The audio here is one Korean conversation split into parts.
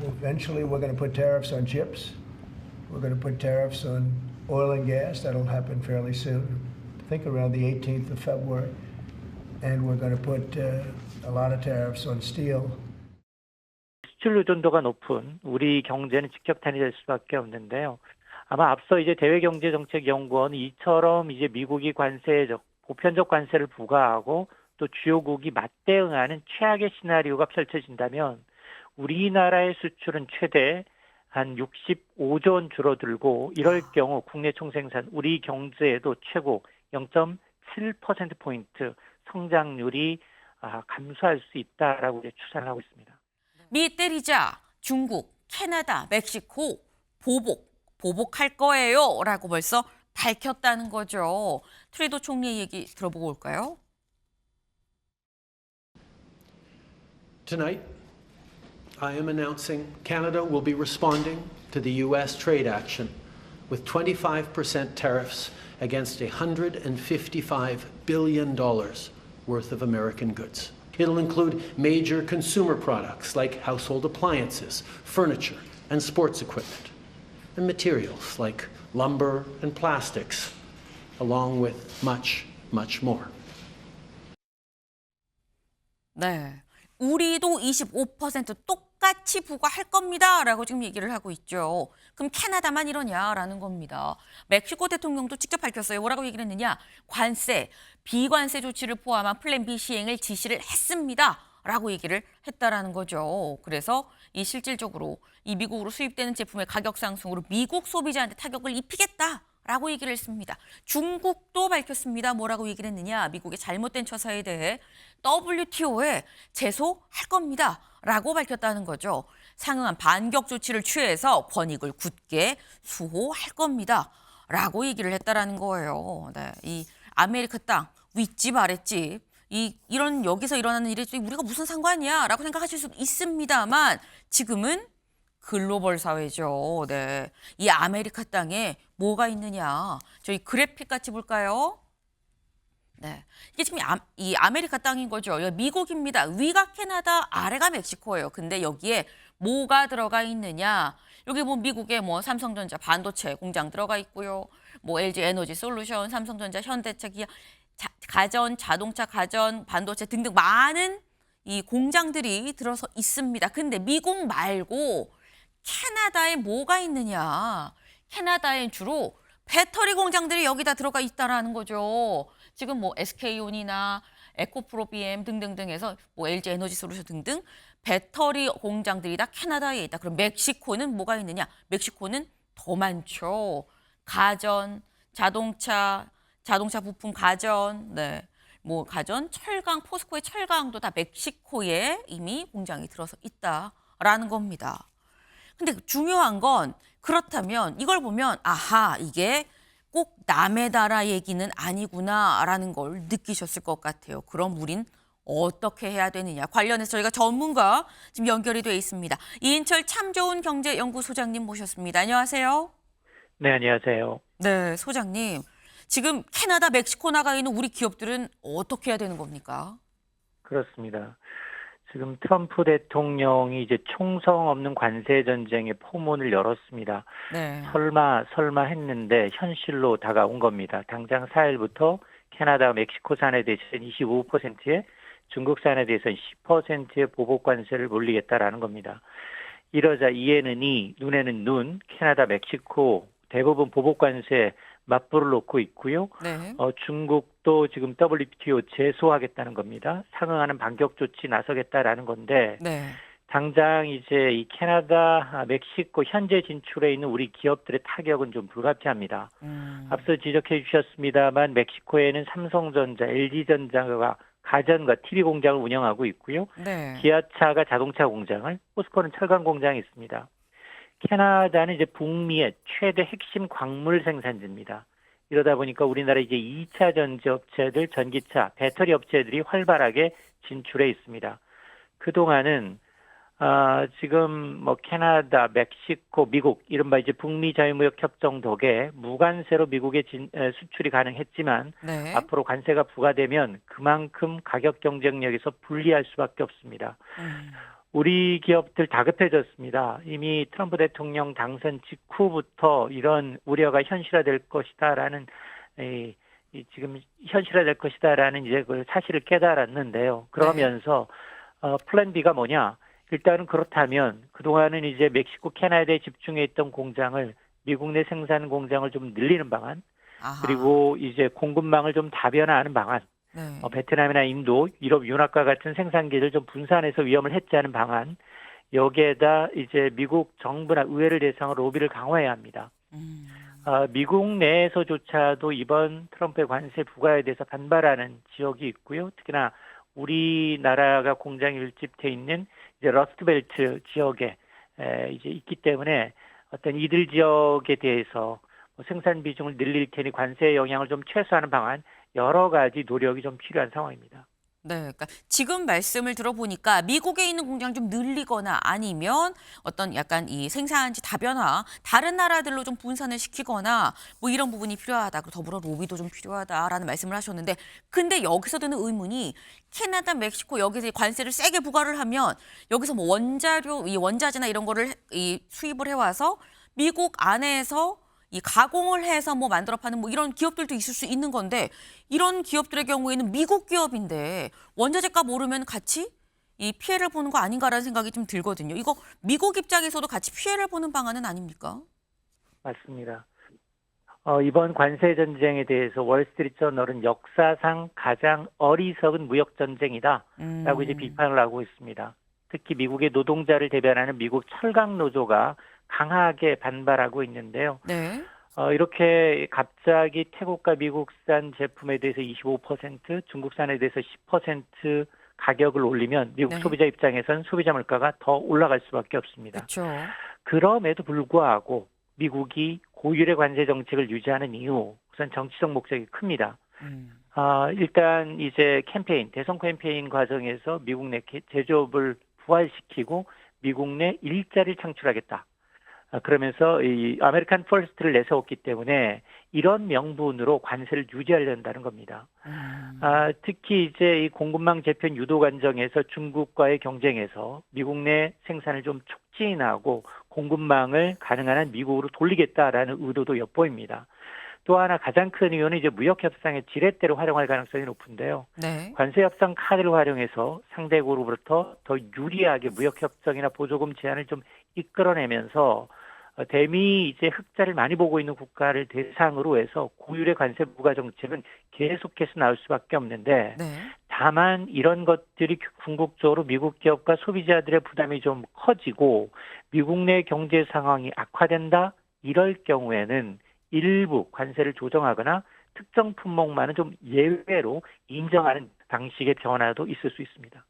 Eventually, we're going to put tariffs on chips. We're going to put tariffs on oil and gas. That'll happen fairly soon. I think around the 18th of February. And we're going to put a lot of tariffs on steel. 수출 의존도가 높은 우리 경제는 직격탄이 될 수밖에 없는데요. 아마 앞서 이제 대외경제정책연구원은 이처럼 이제 미국이 보편적 관세를 부과하고 또 주요국이 맞대응하는 최악의 시나리오가 펼쳐진다면 우리나라의 수출은 최대 한 65조 원 줄어들고 이럴 경우 국내 총생산 우리 경제에도 최고 0.7%포인트 성장률이 감소할 수 있다라고 이제 추산을 하고 있습니다. 미 때리자 중국, 캐나다, 멕시코 보복할 거예요 라고 벌써 밝혔다는 거죠. 트루도 총리 얘기 들어보고 올까요? Tonight, I am announcing Canada will be responding to the U.S. trade action with 25% tariffs against $155 billion worth of American goods. It'll include major consumer products like household appliances, furniture, and sports equipment, and materials like lumber and plastics, along with much, much more. 네, 우리도 25% 똑같이 부과할 겁니다 라고 지금 얘기를 하고 있죠. 그럼 캐나다만 이러냐라는 겁니다. 멕시코 대통령도 직접 밝혔어요. 뭐라고 얘기를 했느냐. 관세, 비관세 조치를 포함한 플랜 B 시행을 지시를 했습니다 라고 얘기를 했다라는 거죠. 그래서 이 실질적으로 이 미국으로 수입되는 제품의 가격 상승으로 미국 소비자한테 타격을 입히겠다라고 얘기를 했습니다. 중국도 밝혔습니다. 뭐라고 얘기를 했느냐. 미국의 잘못된 처사에 대해 WTO에 제소할 겁니다 라고 밝혔다는 거죠. 상응한 반격 조치를 취해서 권익을 굳게 수호할 겁니다 라고 얘기를 했다라는 거예요. 네, 이 아메리카 땅 윗집 아랫집 이런 여기서 일어나는 일이 우리가 무슨 상관이야 라고 생각하실 수 있습니다만 지금은 글로벌 사회죠. 네, 이 아메리카 땅에 뭐가 있느냐. 저희 그래픽 같이 볼까요? 네, 이게 지금 이 아메리카 땅인 거죠. 여기 미국입니다. 위가 캐나다, 아래가 멕시코예요. 근데 여기에 뭐가 들어가 있느냐? 여기 뭐 미국의 뭐 삼성전자 반도체 공장 들어가 있고요. 뭐 LG 에너지 솔루션, 삼성전자, 현대차, 기아, 가전, 자동차, 가전, 반도체 등등 많은 이 공장들이 들어서 있습니다. 근데 미국 말고 캐나다에 뭐가 있느냐? 캐나다엔 주로 배터리 공장들이 여기다 들어가 있다라는 거죠. 지금 뭐 SK온이나 에코프로비엠 등등등에서 뭐 LG 에너지 솔루션 등등 배터리 공장들이 다 캐나다에 있다. 그럼 멕시코는 뭐가 있느냐? 멕시코는 더 많죠. 가전, 자동차 부품 가전, 네, 뭐 가전, 철강, 포스코의 철강도 다 멕시코에 이미 공장이 들어서 있다라는 겁니다. 근데 중요한 건 그렇다면 이걸 보면 아하 이게 꼭 남의 나라 얘기는 아니구나라는 걸 느끼셨을 것 같아요. 그럼 우린 어떻게 해야 되느냐. 관련해서 저희가 전문가 지금 연결이 돼 있습니다. 이인철 참 좋은 경제연구소장님 모셨습니다. 안녕하세요. 네, 안녕하세요. 네, 소장님. 지금 캐나다, 멕시코 나가 있는 우리 기업들은 어떻게 해야 되는 겁니까? 그렇습니다. 지금 트럼프 대통령이 이제 총성 없는 관세 전쟁의 포문을 열었습니다. 네. 설마 했는데 현실로 다가온 겁니다. 당장 4일부터 캐나다, 멕시코산에 대해서는 25%에 중국산에 대해서는 10%의 보복 관세를 물리겠다라는 겁니다. 이러자 이에는 이, 눈에는 눈, 캐나다, 멕시코 대부분 보복 관세 맞불을 놓고 있고요. 네. 중국도 지금 WTO 제소하겠다는 겁니다. 상응하는 반격 조치 나서겠다라는 건데 네. 당장 이제 이 캐나다, 멕시코 현재 진출해 있는 우리 기업들의 타격은 좀 불가피합니다. 앞서 지적해 주셨습니다만 멕시코에는 삼성전자, LG전자가 가전과 TV 공장을 운영하고 있고요. 네. 기아차가 자동차 공장을, 포스코는 철강 공장이 있습니다. 캐나다는 이제 북미의 최대 핵심 광물 생산지입니다. 이러다 보니까 우리나라 이제 2차 전지 업체들, 전기차, 배터리 업체들이 활발하게 진출해 있습니다. 그동안은 지금 뭐 캐나다, 멕시코, 미국 이른바 이제 북미 자유무역 협정 덕에 무관세로 미국에 수출이 가능했지만 네. 앞으로 관세가 부과되면 그만큼 가격 경쟁력에서 불리할 수밖에 없습니다. 우리 기업들 다급해졌습니다. 이미 트럼프 대통령 당선 직후부터 이런 우려가 현실화될 것이다라는 지금 현실화될 것이다라는 이제 그 사실을 깨달았는데요. 그러면서 플랜 B가 뭐냐? 일단은 그렇다면 그동안은 이제 멕시코, 캐나다에 집중해 있던 공장을 미국 내 생산 공장을 좀 늘리는 방안, 아하. 그리고 이제 공급망을 좀 다변화하는 방안, 네. 베트남이나 인도, 유럽, 윤활과 같은 생산기를 좀 분산해서 위험을 해지하는 방안, 여기에다 이제 미국 정부나 의회를 대상으로 로비를 강화해야 합니다. 미국 내에서조차도 이번 트럼프의 관세 부과에 대해서 반발하는 지역이 있고요. 특히나 우리나라가 공장이 밀집돼 있는 이제 러스트벨트 지역에 이제 있기 때문에 어떤 이들 지역에 대해서 생산 비중을 늘릴 테니 관세 영향을 좀 최소화하는 방안, 여러 가지 노력이 좀 필요한 상황입니다. 네, 그러니까 지금 말씀을 들어보니까 미국에 있는 공장 좀 늘리거나 아니면 어떤 약간 이 생산지 다변화, 다른 나라들로 좀 분산을 시키거나 뭐 이런 부분이 필요하다. 그리고 더불어 로비도 좀 필요하다라는 말씀을 하셨는데, 근데 여기서 드는 의문이 캐나다, 멕시코 여기서 관세를 세게 부과를 하면 여기서 뭐 원자료, 이 원자재나 이런 거를 수입을 해와서 미국 안에서 이 가공을 해서 뭐 만들어 파는 뭐 이런 기업들도 있을 수 있는 건데, 이런 기업들의 경우에는 미국 기업인데 원자재 값 오르면 같이 이 피해를 보는 거 아닌가라는 생각이 좀 들거든요. 이거 미국 입장에서도 같이 피해를 보는 방안은 아닙니까? 맞습니다. 이번 관세 전쟁에 대해서 월스트리트저널은 역사상 가장 어리석은 무역 전쟁이다라고 이제 비판을 하고 있습니다. 특히 미국의 노동자를 대변하는 미국 철강 노조가 강하게 반발하고 있는데요. 네. 이렇게 갑자기 태국과 미국산 제품에 대해서 25%, 중국산에 대해서 10% 가격을 올리면 미국 네. 소비자 입장에선 소비자 물가가 더 올라갈 수밖에 없습니다. 그렇죠. 그럼에도 불구하고 미국이 고율의 관세 정책을 유지하는 이유, 우선 정치적 목적이 큽니다. 일단 이제 대선 캠페인 과정에서 미국 내 제조업을 부활시키고 미국 내 일자리를 창출하겠다. 그러면서 이 아메리칸 퍼스트를 내세웠기 때문에 이런 명분으로 관세를 유지하려는 겁니다. 특히 이제 이 공급망 재편 유도 과정에서 중국과의 경쟁에서 미국 내 생산을 좀 촉진하고 공급망을 가능한 한 미국으로 돌리겠다라는 의도도 엿보입니다. 또 하나 가장 큰 이유는 이제 무역 협상의 지렛대로 활용할 가능성이 높은데요. 네. 관세 협상 카드를 활용해서 상대국으로부터 더 유리하게 무역 협정이나 보조금 제한을 좀 이끌어내면서 대미 이제 흑자를 많이 보고 있는 국가를 대상으로 해서 고율의 관세 부과 정책은 계속해서 나올 수밖에 없는데, 네. 다만 이런 것들이 궁극적으로 미국 기업과 소비자들의 부담이 좀 커지고 미국 내 경제 상황이 악화된다, 이럴 경우에는 일부 관세를 조정하거나 특정 품목만은 좀 예외로 인정하는 방식의 변화도 있을 수 있습니다.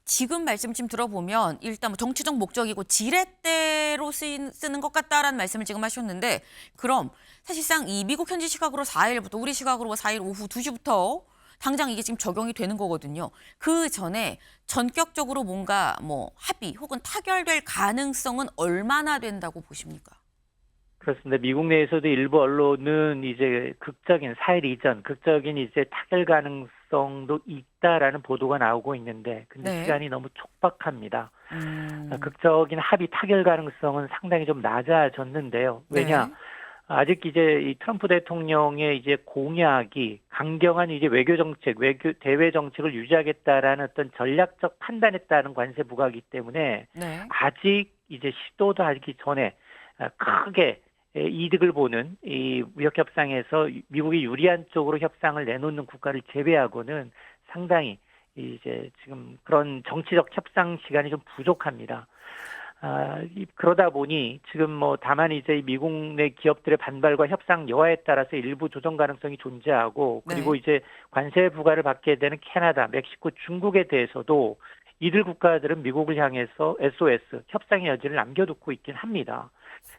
지금 말씀 지금 들어보면 일단 뭐 정치적 목적이고 지렛대로 쓰는 것 같다라는 말씀을 지금 하셨는데, 그럼 사실상 이 미국 현지 시각으로 4일부터, 우리 시각으로 4일 오후 2시부터 당장 이게 지금 적용이 되는 거거든요. 그 전에 전격적으로 뭔가 뭐 합의 혹은 타결될 가능성은 얼마나 된다고 보십니까? 그렇습니다. 미국 내에서도 일부 언론은 이제 극적인 4일 이전, 극적인 이제 타결 가능성도 있다라는 보도가 나오고 있는데, 근데 네. 시간이 너무 촉박합니다. 극적인 합의 타결 가능성은 상당히 좀 낮아졌는데요. 왜냐? 네. 아직 이제 이 트럼프 대통령의 이제 공약이 강경한 이제 외교 정책, 대외 정책을 유지하겠다라는 어떤 전략적 판단에 따른 관세 부과이기 때문에 네. 아직 이제 시도도 하기 전에 크게 이득을 보는 이 무역 협상에서 미국이 유리한 쪽으로 협상을 내놓는 국가를 제외하고는 상당히 이제 지금 그런 정치적 협상 시간이 좀 부족합니다. 그러다 보니 지금 뭐 다만 이제 미국 내 기업들의 반발과 협상 여하에 따라서 일부 조정 가능성이 존재하고, 그리고 네. 이제 관세 부과를 받게 되는 캐나다, 멕시코, 중국에 대해서도 이들 국가들은 미국을 향해서 SOS 협상의 여지를 남겨두고 있긴 합니다.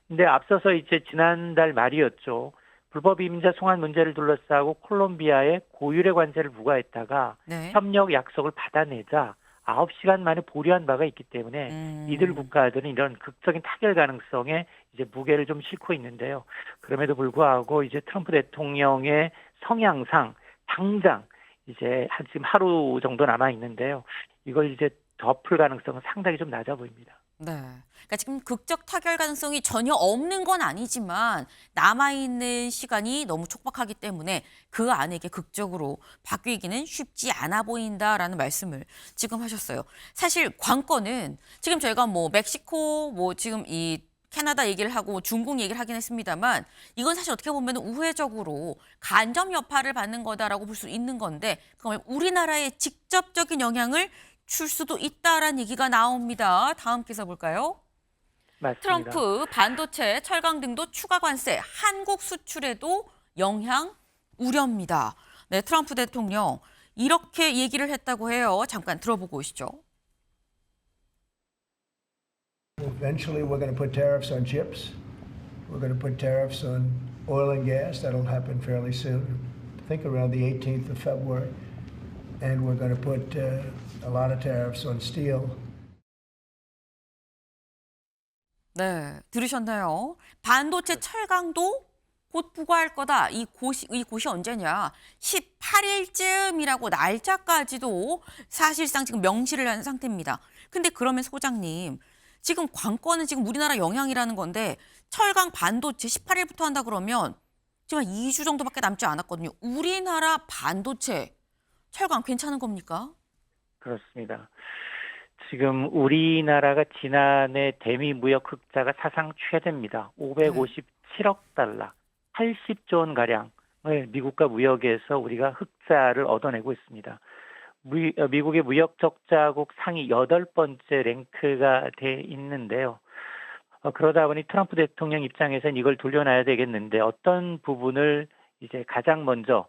근데 앞서서 이제 지난달 말이었죠. 불법 이민자 송환 문제를 둘러싸고 콜롬비아에 고율의 관세를 부과했다가 네. 협력 약속을 받아내자 9시간 만에 보류한 바가 있기 때문에 이들 국가들은 이런 극적인 타결 가능성에 이제 무게를 좀 싣고 있는데요. 그럼에도 불구하고 이제 트럼프 대통령의 성향상 당장 이제 지금 하루 정도 남아 있는데요. 이걸 이제 덮을 가능성은 상당히 좀 낮아 보입니다. 네. 그러니까 지금 극적 타결 가능성이 전혀 없는 건 아니지만 남아있는 시간이 너무 촉박하기 때문에 그 안에 이게 극적으로 바뀌기는 쉽지 않아 보인다라는 말씀을 지금 하셨어요. 사실 관건은 지금 저희가 뭐 멕시코 뭐 지금 이 캐나다 얘기를 하고 중국 얘기를 하긴 했습니다만 이건 사실 어떻게 보면 우회적으로 간접 여파를 받는 거다라고 볼 수 있는 건데 그러면 우리나라에 직접적인 영향을 줄 수도 있다라는 얘기가 나옵니다. 다음 기사 볼까요? 맞습니다. 트럼프 반도체, 철강 등도 추가 관세, 한국 수출에도 영향 우려입니다. 네, 트럼프 대통령 이렇게 얘기를 했다고 해요. 잠깐 들어보고 오시죠. Eventually, we're going to put tariffs on chips. We're going to put tariffs on oil and gas. That'll happen fairly soon. I think around the 18th of February. And we're going to put a lot of tariffs on steel. 네, 들으셨나요? 반도체 철강도 곧 부과할 거다. 이 곳이 언제냐? 18일쯤이라고 날짜까지도 사실상 지금 명시를 한 상태입니다. 근데 그러면 소장님, 지금 관건은 지금 우리나라 영향이라는 건데 철강 반도체 18일부터 한다 그러면 지금 한 2주 정도밖에 남지 않았거든요. 우리나라 반도체 철강 괜찮은 겁니까? 그렇습니다. 지금 우리나라가 지난해 대미 무역 흑자가 사상 최대입니다. 557억 달러, 80조 원 가량을 미국과 무역에서 우리가 흑자를 얻어내고 있습니다. 미국의 무역 적자국 상위 8번째 랭크가 돼 있는데요. 그러다 보니 트럼프 대통령 입장에서는 이걸 돌려놔야 되겠는데 어떤 부분을 이제 가장 먼저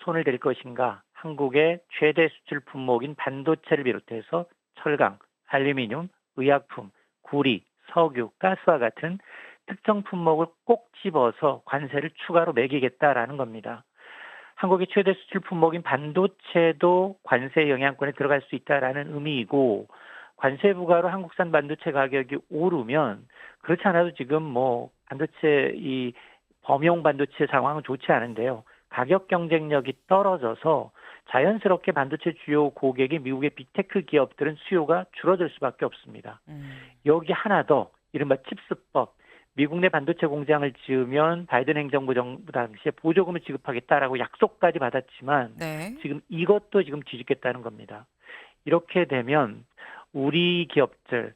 손을 댈 것인가? 한국의 최대 수출 품목인 반도체를 비롯해서 철강, 알루미늄, 의약품, 구리, 석유, 가스와 같은 특정 품목을 꼭 집어서 관세를 추가로 매기겠다라는 겁니다. 한국의 최대 수출 품목인 반도체도 관세 영향권에 들어갈 수 있다라는 의미이고 관세 부과로 한국산 반도체 가격이 오르면 그렇지 않아도 지금 뭐 반도체 이 범용 반도체 상황은 좋지 않은데요. 가격 경쟁력이 떨어져서 자연스럽게 반도체 주요 고객이 미국의 빅테크 기업들은 수요가 줄어들 수밖에 없습니다. 여기 하나 더 이른바 칩스법. 미국 내 반도체 공장을 지으면 바이든 행정부 정부 당시에 보조금을 지급하겠다라고 약속까지 받았지만 네. 지금 이것도 지금 뒤집겠다는 겁니다. 이렇게 되면 우리 기업들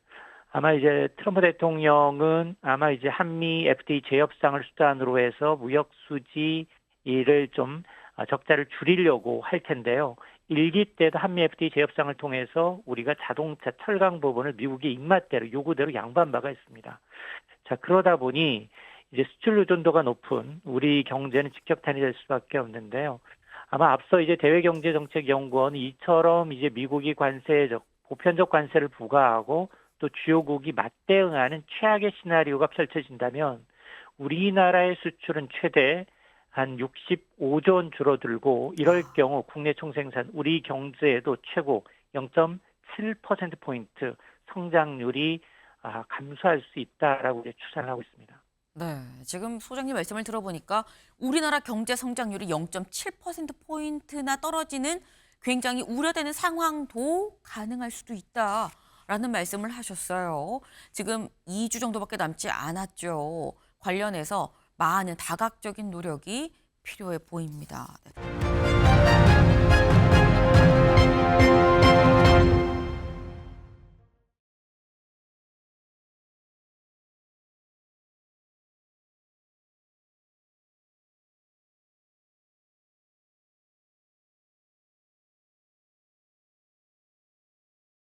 아마 이제 트럼프 대통령은 아마 이제 한미 FTA 재협상을 수단으로 해서 무역 수지를 좀 적자를 줄이려고 할 텐데요. 1기 때도 한미 FTA 재협상을 통해서 우리가 자동차 철강 부분을 미국의 입맛대로 요구대로 양보한 바가 있습니다. 자, 그러다 보니 이제 수출 의존도가 높은 우리 경제는 직격탄이 될 수밖에 없는데요. 아마 앞서 이제 대외경제정책연구원은 이처럼 이제 미국이 보편적 관세를 부과하고 또 주요국이 맞대응하는 최악의 시나리오가 펼쳐진다면 우리나라의 수출은 최대 한 65조 원 줄어들고 이럴 경우 국내 총생산 우리 경제에도 최고 0.7%포인트 성장률이 감소할 수 있다라고 추산을 하고 있습니다. 네, 지금 소장님 말씀을 들어보니까 우리나라 경제 성장률이 0.7%포인트나 떨어지는 굉장히 우려되는 상황도 가능할 수도 있다라는 말씀을 하셨어요. 지금 2주 정도밖에 남지 않았죠. 관련해서 많은 다각적인 노력이 필요해 보입니다. 네.